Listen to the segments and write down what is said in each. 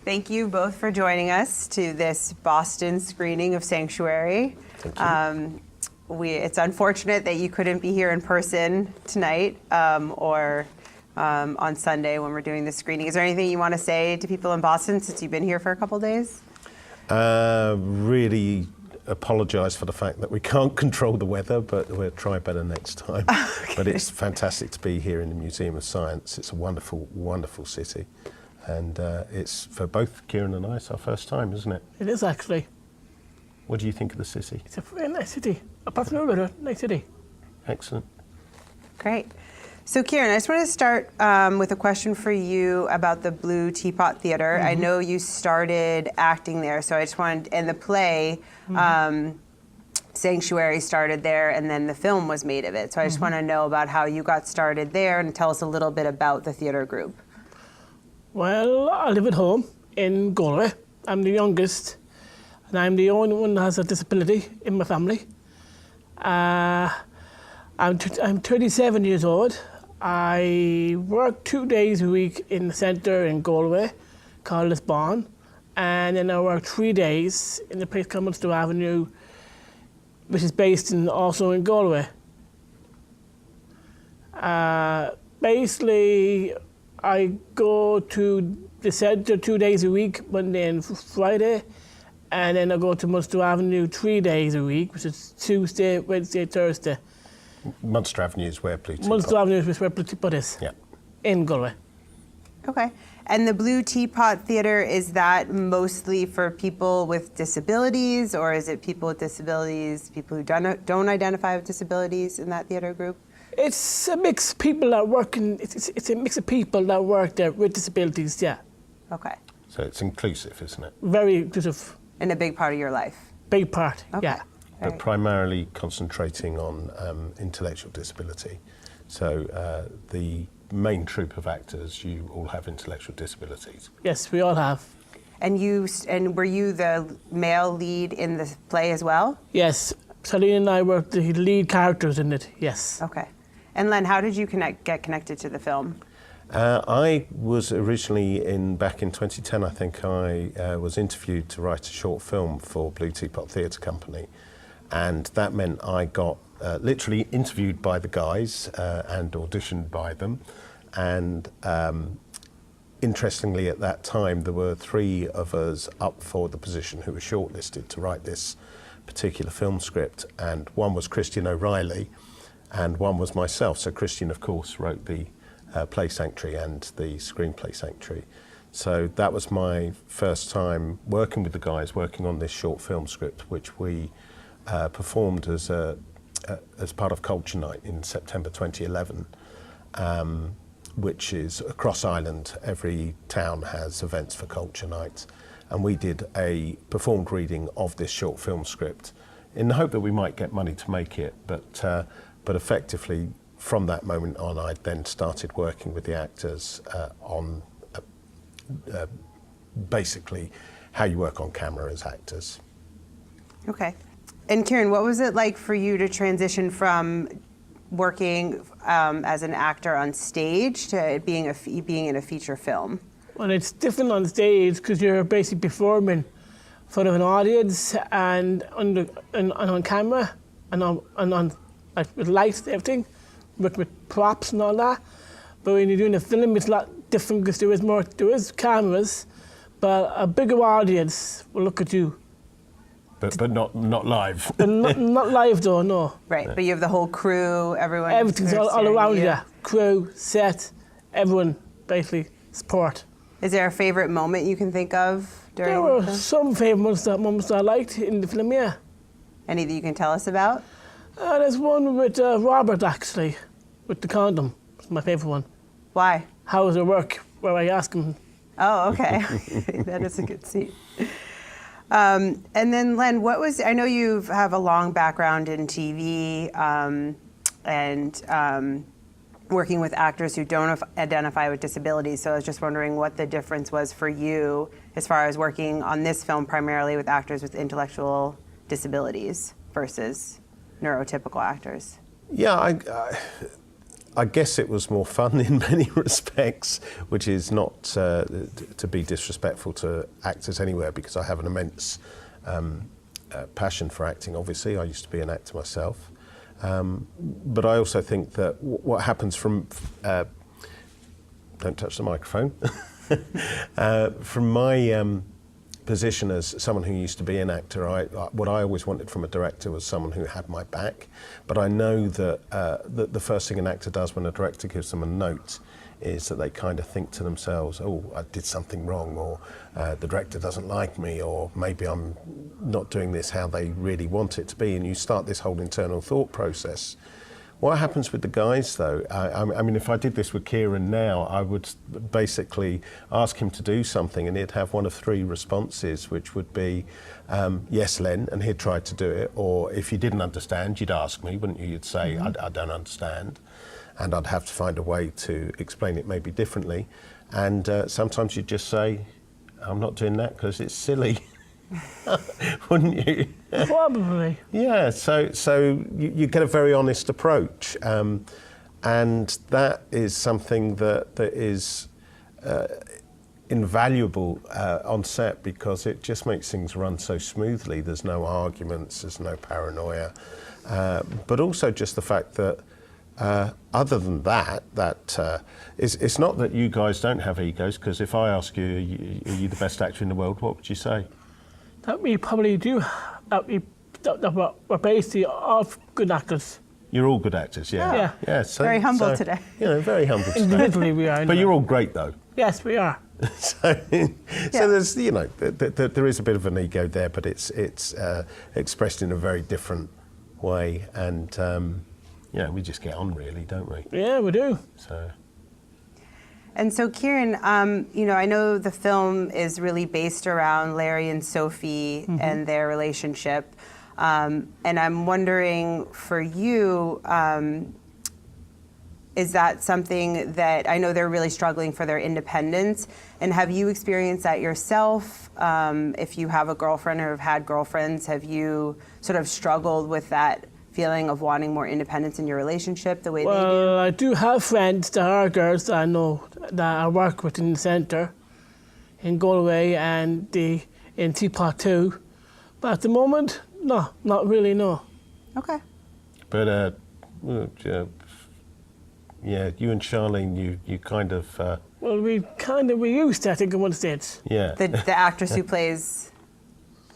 Thank you both for joining us to this Boston screening of Sanctuary. Thank you. It's unfortunate that you couldn't be here in person tonight or on Sunday when we're doing the screening. Is there anything you want to say to people in Boston since you've been here for a couple days? Really apologise for the fact that we can't control the weather, but we'll try better next time. Okay. But it's fantastic to be here in the Museum of Science. It's a wonderful, wonderful city. And it's, for both Kieran and I, it's our first time, isn't it? It is, actually. What do you think of the city? It's a very nice city. Apart from the weather, nice city. Excellent. Great. So Kieran, I just want to start with a question for you about the Blue Teapot Theatre. I know you started acting there, so I just wanted, and the play, Sanctuary started there, and then the film was made of it. So I just want to know about how you got started there and tell us a little bit about the theatre group. Well, I live at home in Galway. I'm the youngest, and I'm the only one that has a disability in my family. I'm 37 years old. I work 2 days a week in the centre in Galway, called Lisbon, and then I work 3 days in the place called Munster Avenue, which is based also in Galway. Basically, I go to the centre 2 days a week, Monday and Friday, and then I go to Munster Avenue 3 days a week, which is Tuesday, Wednesday, Thursday. Munster Avenue is where Blue Teapot. Munster Avenue is where Blue Teapot is. Yeah. In Galway. Okay. And the Blue Teapot Theatre, is that mostly for people with disabilities, or is it people with disabilities, people who don't identify with disabilities in that theatre group? It's a mix of people that work in, it's a mix of people that work there with disabilities, yeah. Okay. So it's inclusive, isn't it? Very inclusive. And a big part of your life? Big part, Okay. yeah. But primarily concentrating on intellectual disability. So the main troupe of actors, you all have intellectual disabilities. Yes, we all have. And were you the male lead in the play as well? Yes, Celine and I were the lead characters in it, yes. Okay. And Len, how did you get connected to the film? I was originally back in 2010, I think I was interviewed to write a short film for Blue Teapot Theatre Company. And that meant I got literally interviewed by the guys and auditioned by them. And interestingly, at that time, there were 3 of us up for the position who were shortlisted to write this particular film script. And one was Christian O'Reilly, and one was myself. So Christian, of course, wrote the play Sanctuary and the screenplay Sanctuary. So that was my first time working with the guys, working on this short film script, which we performed as part of Culture Night in September 2011, which is across Ireland. Every town has events for Culture Night, and we did a performed reading of this short film script in the hope that we might get money to make it, but effectively from that moment on I then started working with the actors on basically how you work on camera as actors. Okay. And Kieran, what was it like for you to transition from working as an actor on stage to being in a feature film? Well, it's different on stage because you're basically performing in front of an audience and on camera and on like, with lights and everything, with props and all that. But when you're doing a film, it's a lot different because there is cameras, but a bigger audience will look at you. But not live. not live though, no. Right, but you have the whole crew, everyone. Everything's all around you. Crew, set, everyone basically support. Is there a favorite moment you can think of during There the were film? some favourite moments I liked in the film, yeah. Any that you can tell us about? There's one with Robert actually, with the condom. It's my favourite one. Why? How does it work? Where I ask him. Oh, okay. That is a good scene. And then Len, I know you have a long background in TV and working with actors who don't identify with disabilities, so I was just wondering what the difference was for you as far as working on this film primarily with actors with intellectual disabilities versus neurotypical actors. Yeah, I guess it was more fun in many respects, which is not to be disrespectful to actors anywhere, because I have an immense passion for acting, obviously. I used to be an actor myself. But I also think that what happens from... don't touch the microphone. From my position as someone who used to be an actor, what I always wanted from a director was someone who had my back. But I know that the first thing an actor does when a director gives them a note is that they kind of think to themselves, oh, I did something wrong, or the director doesn't like me, or maybe I'm not doing this how they really want it to be, and you start this whole internal thought process. What happens with the guys, though, I mean, if I did this with Kieran now, I would basically ask him to do something and he'd have one of three responses, which would be, yes, Len, and he'd try to do it. Or if you didn't understand, you'd ask me, wouldn't you? You'd say, I don't understand. And I'd have to find a way to explain it maybe differently. And sometimes you'd just say, I'm not doing that because it's silly. Wouldn't you? Probably. Yeah, so you get a very honest approach, and that is something that is invaluable on set, because it just makes things run so smoothly. There's no arguments, there's no paranoia, but also just the fact that other than that, it's not that you guys don't have egos, because if I ask you, are you the best actor in the world, what would you say? That we probably do. That we're basically all good actors. You're all good actors, yeah. Yeah. So, Very humble today. You know, very humble today. Individually we are. But you're all great, though. Yes, we are. So there's, you know, there is a bit of an ego there, but it's expressed in a very different way, and yeah, we just get on, really, don't we? Yeah, we do. So. And so, Kieran, you know, I know the film is really based around Larry and Sophie and their relationship. And I'm wondering, for you, is that something that, I know they're really struggling for their independence, and have you experienced that yourself? If you have a girlfriend or have had girlfriends, have you sort of struggled with that feeling of wanting more independence in your relationship the way they do? Well, I do have friends that are girls that I know that I work with in the centre in Galway and in Teapot too. But at the moment, no, not really, no. Okay. But yeah, you and Charlene, you kind of... Well, we used to, I think, at one stage. Yeah. The actress who plays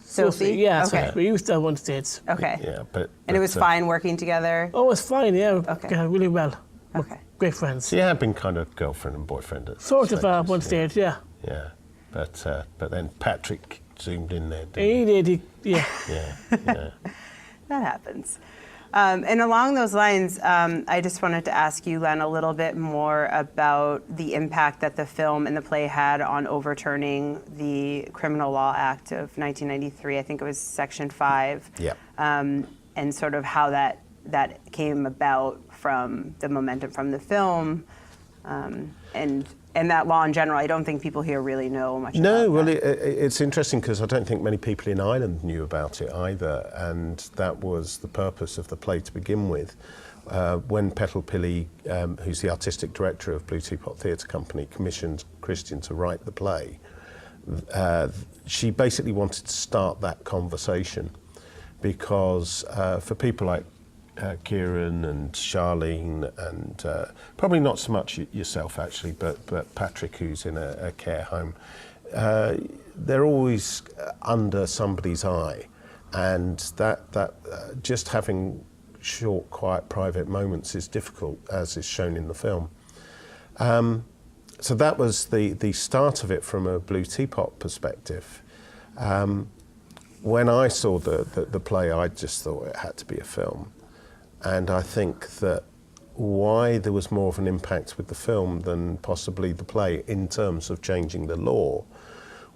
Sophie? Yeah, Okay. we used to at one stage. Okay. Yeah, but And it was fine working together? Oh, it was fine, yeah. Okay. Got really well. We're Okay. great friends. So you have been kind of girlfriend and boyfriend at Sort of at stages, one stage, yeah. Yeah, but then Patrick zoomed in there, didn't He did, yeah. Yeah, yeah. That happens. And along those lines, I just wanted to ask you, Len, a little bit more about the impact that the film and the play had on overturning the Criminal Law Act of 1993. I think it was Section 5. Yeah. And sort of how that came about from the momentum from the film, and that law in general. I don't think people here really know much about No, well, that. it's interesting because I don't think many people in Ireland knew about it either, and that was the purpose of the play to begin with. When Petal Pili, who's the artistic director of Blue Teapot Theatre Company, commissioned Christian to write the play, she basically wanted to start that conversation, because for people like Kieran and Charlene and probably not so much yourself actually, but Patrick, who's in a care home, they're always under somebody's eye, and that just having short, quiet, private moments is difficult, as is shown in the film. So that was the start of it from a Blue Teapot perspective. When I saw the play, I just thought it had to be a film. And I think that why there was more of an impact with the film than possibly the play in terms of changing the law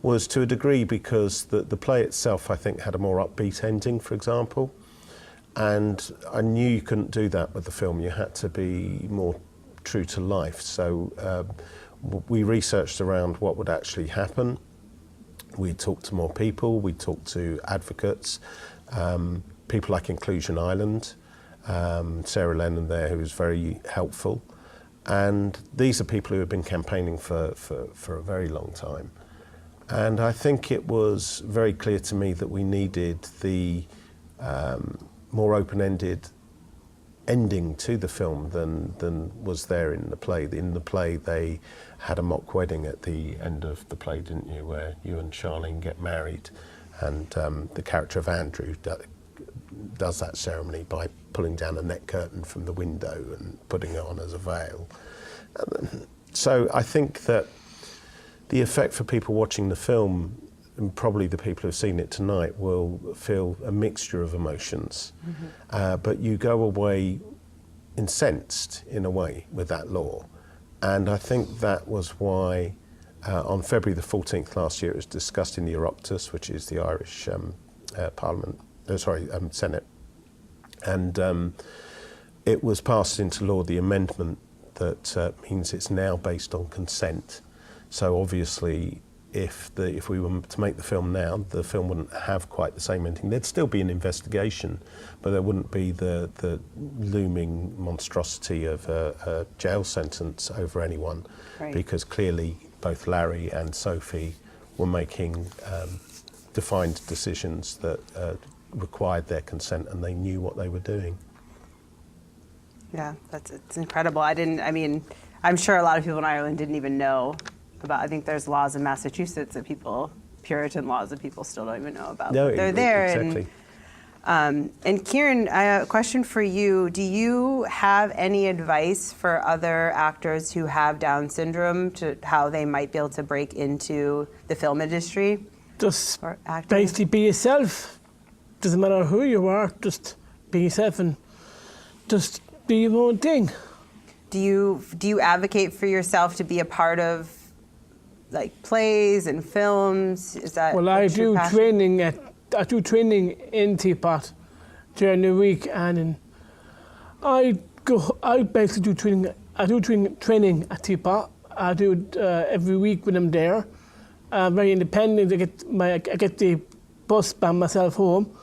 was to a degree because the play itself, I think, had a more upbeat ending, for example. And I knew you couldn't do that with the film. You had to be more true to life. So we researched around what would actually happen. We talked to more people. We talked to advocates, people like Inclusion Ireland. Sarah Lennon there, who was very helpful. And these are people who have been campaigning for a very long time. And I think it was very clear to me that we needed the more open-ended ending to the film than was there in the play. In the play, they had a mock wedding at the end of the play, didn't you, where you and Charlene get married, and the character of Andrew does that ceremony by pulling down a net curtain from the window and putting it on as a veil. So I think that the effect for people watching the film, and probably the people who've seen it tonight, will feel a mixture of emotions. But you go away incensed, in a way, with that law. And I think that was why on February the 14th last year it was discussed in the Oireachtas, which is the Irish Senate. And it was passed into law, the amendment that means it's now based on consent. So obviously, if we were to make the film now, the film wouldn't have quite the same ending. There'd still be an investigation, but there wouldn't be the looming monstrosity of a jail sentence over anyone, Right. because clearly both Larry and Sophie were making defined decisions that required their consent, and they knew what they were doing. Yeah, it's incredible. I'm sure a lot of people in Ireland didn't even know about. I think there's laws in Massachusetts that Puritan laws that people still don't even know about. No, but they're there. exactly. And Kieran, I have a question for you. Do you have any advice for other actors who have Down syndrome to how they might be able to break into the film industry? Just Or acting? basically be yourself. Doesn't matter who you are, just be yourself and just do your own thing. Do you advocate for yourself to be a part of like plays and films? Is that Well, I what's your do passion? I do training in Teapot during the week, and I basically do training. I do training at Teapot. I do it every week when I'm there. I'm very independent. I get the bus by myself home,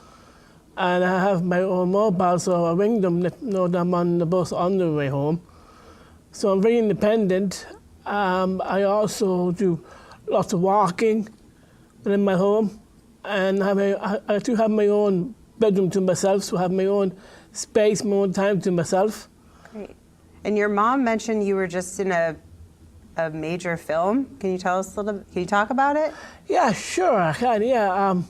and I have my own mobile, so I ring them, let them know that I'm on the bus on the way home. So I'm very independent. I also do lots of walking when I'm at home, and I do have my own bedroom to myself, so I have my own space, my own time to myself. Great. And your mom mentioned you were just in a major film. Can you tell us a little? Can you talk about it? Yeah, sure, I can. Yeah,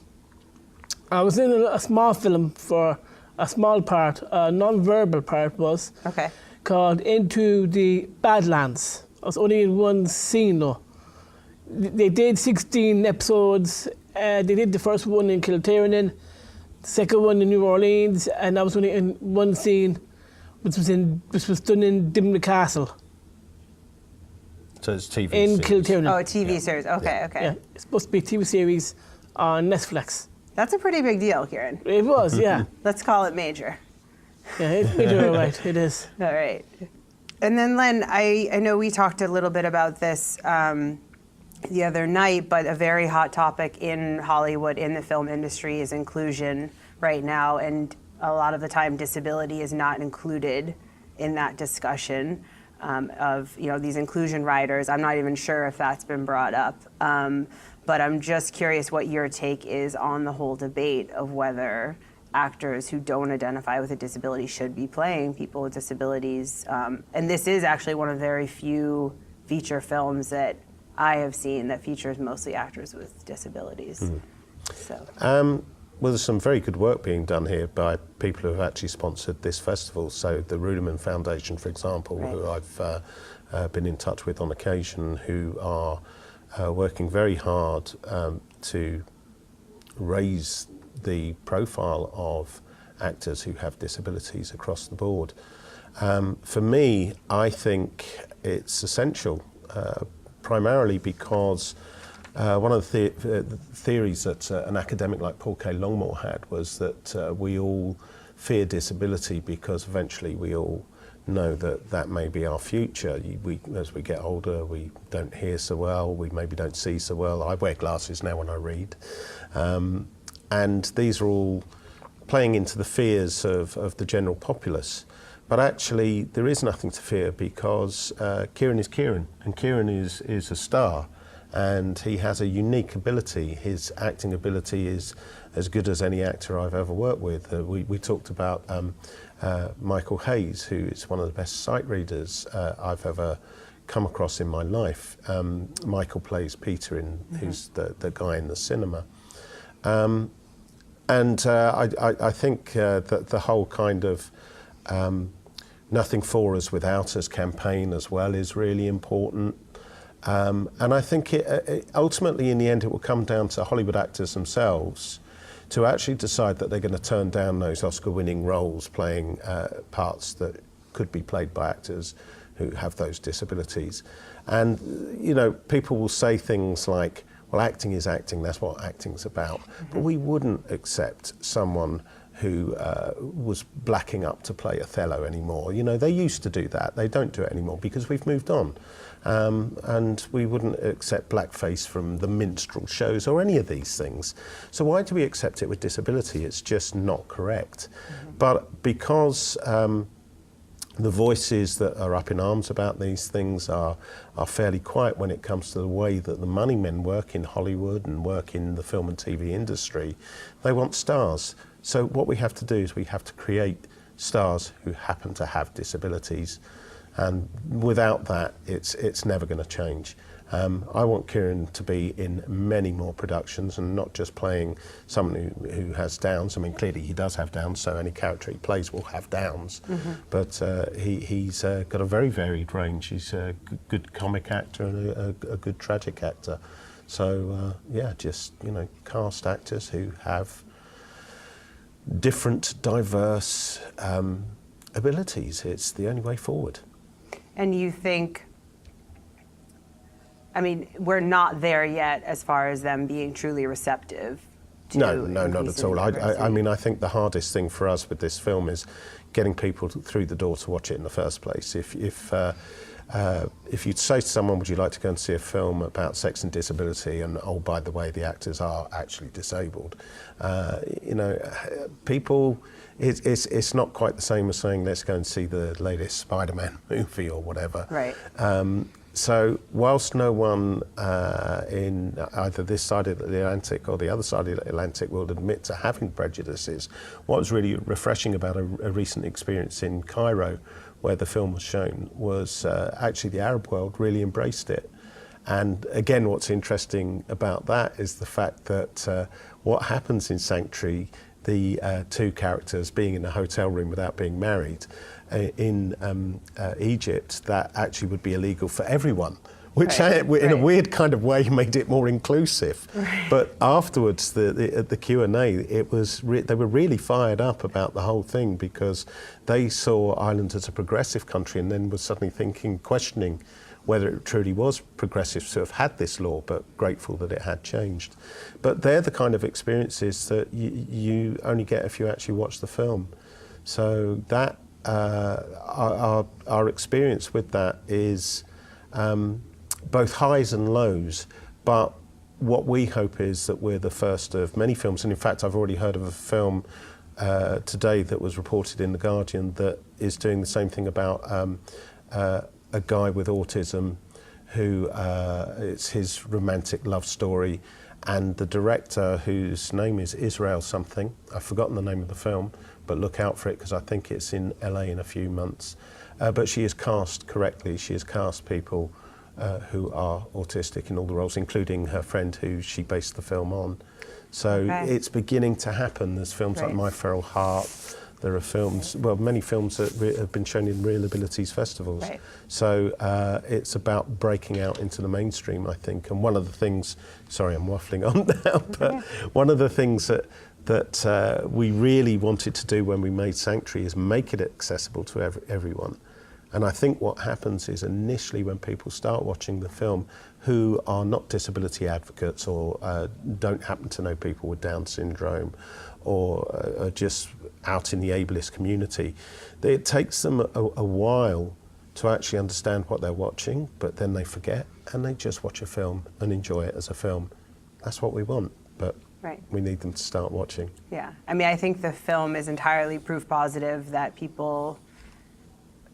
I was in a small film for a small part, a non-verbal part was. Okay. Called Into the Badlands. I was only in one scene though. They did 16 episodes. They did the first one in Kilterran, the second one in New Orleans, and I was only in one scene, which was done in Dimna Castle So it's TV in series. Kilterran. Oh, a TV series. Okay, okay. Yeah, it's supposed to be a TV series on Netflix. That's a pretty big deal, Kieran. It was, yeah. Let's call it major. Yeah, it's all right. It is. All right. And then, Len, I know we talked a little bit about this the other night, but a very hot topic in Hollywood, in the film industry, is inclusion right now. And a lot of the time, disability is not included in that discussion of these inclusion riders. I'm not even sure if that's been brought up. But I'm just curious what your take is on the whole debate of whether actors who don't identify with a disability should be playing people with disabilities. And this is actually one of very few feature films that I have seen that features mostly actors with disabilities. So. Well, there's some very good work being done here by people who have actually sponsored this festival. So the Ruderman Foundation, for example, Right. who I've been in touch with on occasion, who are working very hard to raise the profile of actors who have disabilities across the board. For me, I think it's essential, primarily because one of the theories that an academic like Paul K. Longmore had was that we all fear disability because eventually we all know that may be our future. As we get older, we don't hear so well, we maybe don't see so well. I wear glasses now when I read. And these are all playing into the fears of the general populace. But actually, there is nothing to fear because Kieran is Kieran, and Kieran is a star, and he has a unique ability. His acting ability is as good as any actor I've ever worked with. We talked about Michael Hayes, who is one of the best sight readers I've ever come across in my life. Michael plays Peter, who's the guy in the cinema. I think that the whole kind of Nothing for Us Without Us campaign as well is really important. And I think ultimately in the end it will come down to Hollywood actors themselves to actually decide that they're going to turn down those Oscar-winning roles playing parts that could be played by actors who have those disabilities. And, you know, people will say things like, well, acting is acting, that's what acting's about. But we wouldn't accept someone who was blacking up to play Othello anymore. You know, they used to do that. They don't do it anymore because we've moved on. And we wouldn't accept blackface from the minstrel shows or any of these things. So why do we accept it with disability? It's just not correct. But because the voices that are up in arms about these things are fairly quiet when it comes to the way that the money men work in Hollywood and work in the film and TV industry. They want stars. So what we have to do is we have to create stars who happen to have disabilities. And without that, it's never going to change. I want Kieran to be in many more productions and not just playing someone who has Downs. I mean, clearly he does have Downs, so any character he plays will have Downs. But he's got a very varied range. He's a good comic actor and a good tragic actor. So, yeah, just, you know, cast actors who have different, diverse abilities. It's the only way forward. And you think, I mean, we're not there yet as far as them being truly receptive to No, not at all. diversity. I mean, I think the hardest thing for us with this film is getting people through the door to watch it in the first place. If you'd say to someone, would you like to go and see a film about sex and disability, and oh, by the way, the actors are actually disabled, you know, people, it's not quite the same as saying, let's go and see the latest Spider-Man movie or whatever. Right. So whilst no one in either this side of the Atlantic or the other side of the Atlantic will admit to having prejudices, what was really refreshing about a recent experience in Cairo, where the film was shown, was actually the Arab world really embraced it. And again, what's interesting about that is the fact that what happens in Sanctuary, the two characters being in a hotel room without being married, in Egypt, that actually would be illegal for everyone, which in a weird kind of way made it more inclusive. But afterwards, at the Q&A, it was they were really fired up about the whole thing because they saw Ireland as a progressive country and then was suddenly questioning whether it truly was progressive to have had this law, but grateful that it had changed. But they're the kind of experiences that you only get if you actually watch the film. So that our experience with that is both highs and lows, but what we hope is that we're the first of many films, and in fact I've already heard of a film today that was reported in The Guardian that is doing the same thing about a guy with autism who it's his romantic love story, and the director, whose name is Israel something, I've forgotten the name of the film, but look out for it because I think it's in LA in a few months. But she is cast correctly. She has cast people who are autistic in all the roles, including her friend who she based the film on. So it's beginning to happen. There's films like My Feral Heart. There are films, well, many films that have been shown in ReelAbilities festivals. So it's about breaking out into the mainstream, I think. And one of the things, sorry, I'm waffling on now, but one of the things that we really wanted to do when we made Sanctuary is make it accessible to everyone. And I think what happens is initially when people start watching the film who are not disability advocates or don't happen to know people with Down syndrome or are just out in the ableist community, it takes them a while to actually understand what they're watching, but then they forget and they just watch a film and enjoy it as a film. That's what we want. But Right. We need them to start watching. Yeah. I mean, I think the film is entirely proof positive that people,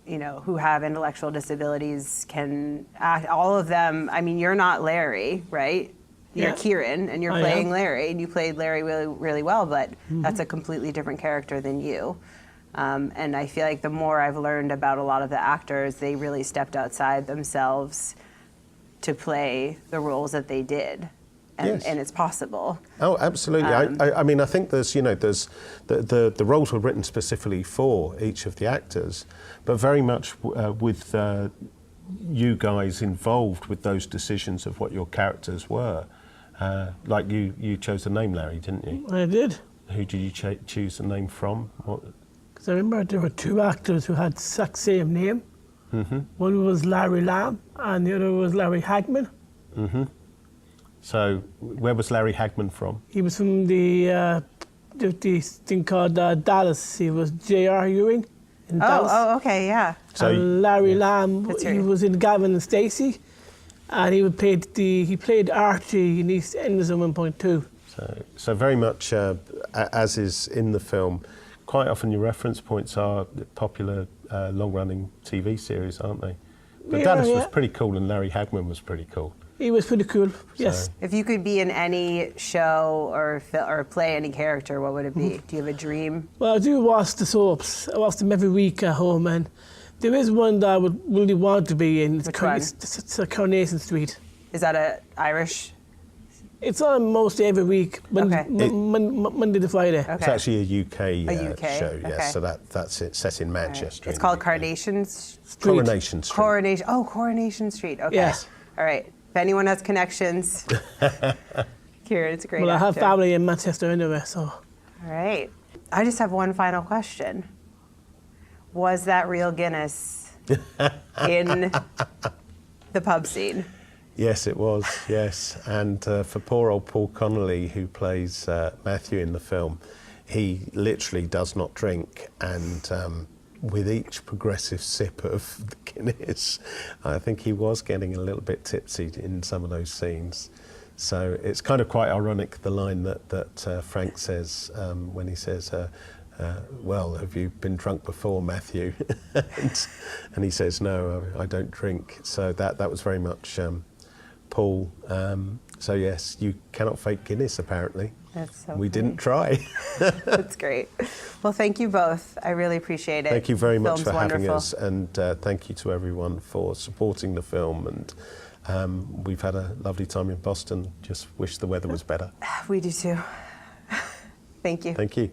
you know, who have intellectual disabilities can act. All of them. I mean, you're not Larry, right? You're Yeah. Kieran, and you're I playing am. Larry, and you played Larry really, really well, but that's a completely different character than you. And I feel like the more I've learned about a lot of the actors, they really stepped outside themselves to play the roles that they did. Yes. And it's possible. Oh, absolutely. I mean, I think there's the roles were written specifically for each of the actors, but very much with you guys involved with those decisions of what your characters were. Like you chose the name Larry, didn't you? I did. Who did you choose the name from? Because I remember there were two actors who had the exact same name. One was Larry Lamb and the other was Larry Hagman. So, where was Larry Hagman from? He was from the thing called Dallas. He was J.R. Ewing in Dallas. Oh, okay, yeah. So And Larry Lamb, That's he right. was in Gavin and Stacey, and he played Archie in EastEnders at 1.2. So very much, as is in the film, quite often your reference points are popular long-running TV series, aren't they? But Yeah, Dallas was yeah. pretty cool, and Larry Hagman was pretty cool. He was pretty cool. Yes. If you could be in any show or play any character, what would it be? Do you have a dream? Well, I do watch the soaps. I watch them every week at home, and there is one that I would really want to be in. Which one? It's Coronation Street. Is that a Irish? It's on most every week, Okay. Monday to Friday. Okay. It's actually a UK, UK, show, okay. yes. So that's it, set in Manchester. It's in called the UK. Carnation Coronation Street. Coronation. Oh, Coronation Street. Okay. Yes. All right. If anyone has connections, Kieran, it's a great. Well, I have actor. family in Manchester anyway, so. All right. I just have one final question. Was that real Guinness in the pub scene? Yes, it was, yes. And for poor old Paul Connolly, who plays Matthew in the film, he literally does not drink. And with each progressive sip of the Guinness, I think he was getting a little bit tipsy in some of those scenes. So it's kind of quite ironic, the line that Frank says when he says, well, have you been drunk before, Matthew? and he says, no, I don't drink. So that was very much Paul. So yes, you cannot fake Guinness, apparently. That's so We funny. didn't try. That's great. Well, thank you both. I really appreciate it. Thank you very much Film's for having wonderful. us, and thank you to everyone for supporting the film. And we've had a lovely time in Boston. Just wish the weather was better. We do too. Thank you. Thank you.